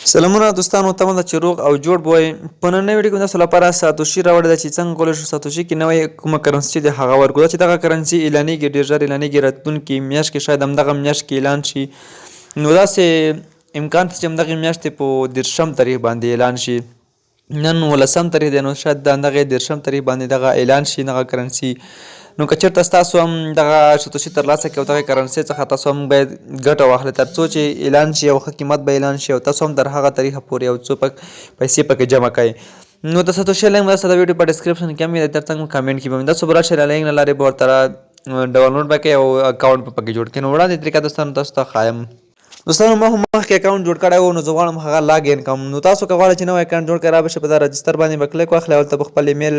سلامونه دوستانو ته مونږ چې روغ او جوړ بوي په نن ویډیو کې تاسو لپاره ساتوشي راوړی د چې څنګه کولای شو ساتوشي کې نوې کومه کرنسي د هغه ورکړو چې دغه کرنسي اعلانېږي ډېر ژر اعلانېږي راتلونکي میاشت کې شاید همدغه میاشت کې اعلان شي نو داسې امکان ته چې همدغې میاشتې په 10 تاریخ باندې اعلان شي نن 19 تاریخ دی نو شاید د همدغې 10 تاریخ باندې دغه اعلان شي دغه کرنسي نو که چېرته ستاسو هم دغه ساتوشي ترلاسه کړئ او دغې کرنسۍ څخه تاسو هم باید ګټه واخلئ تر څو چې اعلان شي او ښه قیمت به اعلان شي او تاسو هم تر هغه تاریخه پورې یو څو پیسې پکې جمع کړئ نو د ساتوشي لینک به د ویډیو په ډسکرپشن کې هم وي تر څنګ کامنټ کې به وي تاسو به راشئ د لینک له لارې به ورته ډاونلوډ به کوئ او اکاونټ به پکې جوړ کړئ نو وړاندې طریقه دوستانو تاسو ته ښایم دوستانو ما هم مخکې اکاونټ جوړ کړی و نو زه غواړم هغه لاګ ان کړم نو تاسو که غواړئ چې نوی اکاونټ جوړ کړئ رابشئ په دا رجسټر باندې به کلیک واخلئ هلته به خپل ایمیل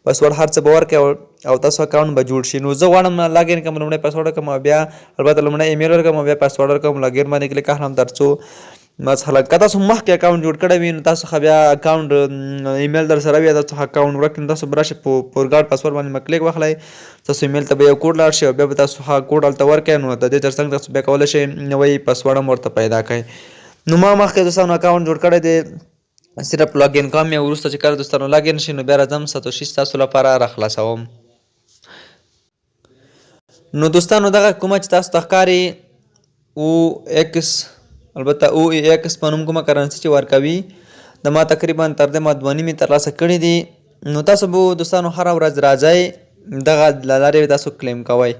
پاسورډ هر څه به ورکړئ او تاسو اکاونټ به جوړ شي نو زه غواړم لاګ ان کړم لومړی پاسورډ ورکړم او بیا البته لومړی ایمیل ورکړم او بیا پاسورډ ورکړم لاګ ان باندې کلیک اخلم تر څو مثلا که تاسو مخکې اکاونټ جوړ کړی وي نو تاسو ښه بیا اکاونټ ایمیل در سره وي تاسو اکاونټ ورک کړئ تاسو به راشئ په فورګاټ پاسورډ باندې به کلیک واخلئ تاسو ایمیل ته به یو کوډ لاړ شي او بیا به تاسو هغه کوډ هلته ورکړئ نو د دې تر څنګ تاسو بیا کولی شئ نوی پاسورډ هم ورته پیدا کړئ نو ما مخکې دوستانو اکاونټ جوړ کړی دی صرف لاګ ان کوم یا وروسته چې کله دوستانو لاګ ان شي نو بیا راځم ساتوشي ستاسو لپاره راخلاصوم نو دوستانو دغه کومه چې تاسو ته ښکاري او ایکس البته او ای ایکس په نوم کومه کرنسي چې ورکوي د ما تقریبا تر دې ما 2.5 ترلاسه کړي دي نو تاسو به دوستانو هره ورځ راځئ دغه له لارې تاسو کلیم کوئ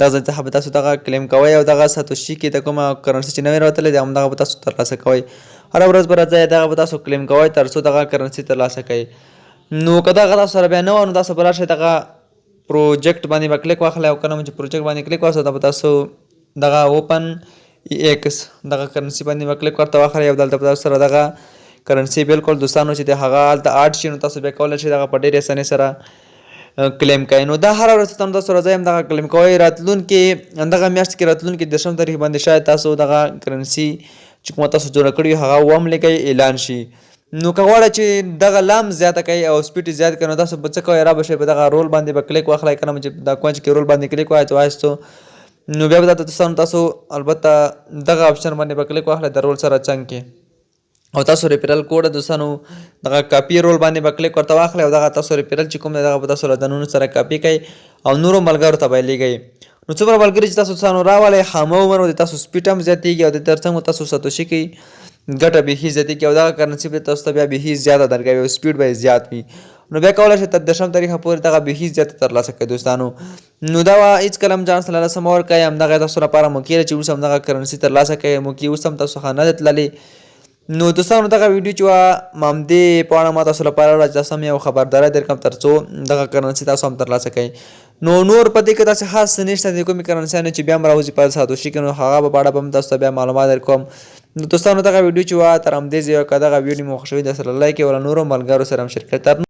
دا ځای څخه به تاسو دغه کلیم کوئ او دغه ساتوشي کې د کومه کرنسي چې نوې راوتلې دی همدغه به تاسو ترلاسه کوئ هره ورځ به راځئ دغه به تاسو کلیم کوئ تر څو دغه کرنسي ترلاسه کوئ نو که دغه تاسو سره بیا نه وه نو تاسو به راشئ دغه پروجیکټ باندې به کلیک واخلئ او که نه چې پروجیکټ باندې کلیک واخلئ دا به تاسو دغه اوپن ایکس دغه کرنسي باندې به کلیک ورته واخلئ او دلته به تاسو سره دغه کرنسي بالکل دوستانو چې د هغه هلته اډ شي نو تاسو بیا کولی شئ دغه په ډېرې اسانۍ سره کلیم کوئ نو دا هره ورځ تاسو راځئ همدغه کلیم کوئ راتلونکي همدغه میاشت کې راتلونکي 10 تاریخ باندې شاید تاسو دغه کرنسي چې کومه تاسو جوړه کړې وي هغه وهم لیکئ اعلان شي نو که غواړئ چې دغه لام زیاته کوئ او سپیډ یې زیات کړئ نو تاسو به څه کوئ رابشئ په دغه رول باندې به کلیک واخلئ که نه چې دا کوم چې رول باندې کلیک وایاستو نو بیا به تاسو البته دغه اپشن باندې به کلیک واخلئ د رول سره څنګ کې او تاسو ریفرل کوډ دوستانو دغه کاپي رول باندې به کلیک ورته واخلئ او دغه تاسو ریفرل چې کوم دی دغه به تاسو له دنونو سره کاپي کوئ او نورو ملګرو ته به یې لیږئ نو څومره ملګري چې تاسو دوستانو راولئ هماومره د تاسو سپیډ هم زیاتېږي او د تر څنګ تاسو ساتوشي کې ګټه بیخي زیاتېږي او دغه کرنسي به تاسو ته بیا بیخي زیاته درکوي او سپیډ به یې زیات وي نو بیا کولی شئ تر 10 تاریخه پورې دغه بیخي زیاته ترلاسه کړئ دوستانو نو دا وه هېڅکله هم ځان سره لاسه مه ورکوئ همدغه تاسو لپاره موقع ده چې اوس همدغه کرنسي ترلاسه کوئ موقع اوس هم تاسو څخه نه ده تللې نو دوستانو دغه ویډیو چې وه همدې په اړه ما تاسو لپاره راوړه چې تاسو هم یو خبرداری درکړم تر څو دغه کرنسي تاسو هم ترلاسه کوئ نو نور په دې کې داسې خاص څه نشته د کومې کرنسیانو چې بیا هم راوځي په ساتوشي کې نو هغه په اړه به هم تاسو ته بیا معلومات درکوم نو دوستانو دغه ویډیو چې وه تر همدې ځایه که دغه ویډیو مو خوښوي درسره لایک یې او له نورو ملګرو سره هم شریک کړئ